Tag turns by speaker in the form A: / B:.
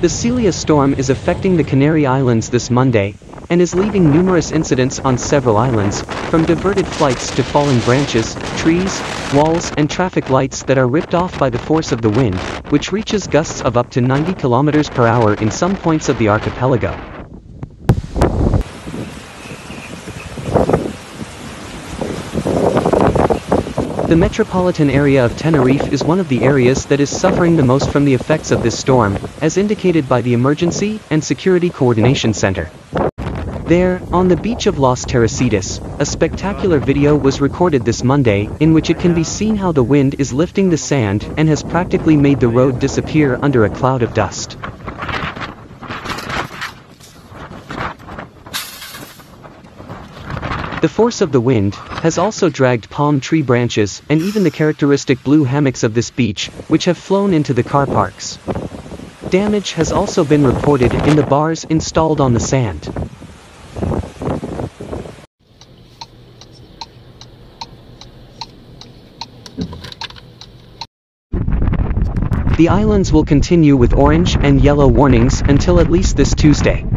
A: The Celia storm is affecting the Canary Islands this Monday, and is leaving numerous incidents on several islands, from diverted flights to falling branches, trees, walls and traffic lights that are ripped off by the force of the wind, which reaches gusts of up to 90 kilometers per hour in some points of the archipelago. The metropolitan area of Tenerife is one of the areas that is suffering the most from the effects of this storm, as indicated by the Emergency and Security Coordination Center. There, on the beach of Las Teresitas, a spectacular video was recorded this Monday, in which it can be seen how the wind is lifting the sand and has practically made the road disappear under a cloud of dust. The force of the wind has also dragged palm tree branches and even the characteristic blue hammocks of this beach, which have flown into the car parks. Damage has also been reported in the bars installed on the sand. The islands will continue with orange and yellow warnings until at least this Tuesday.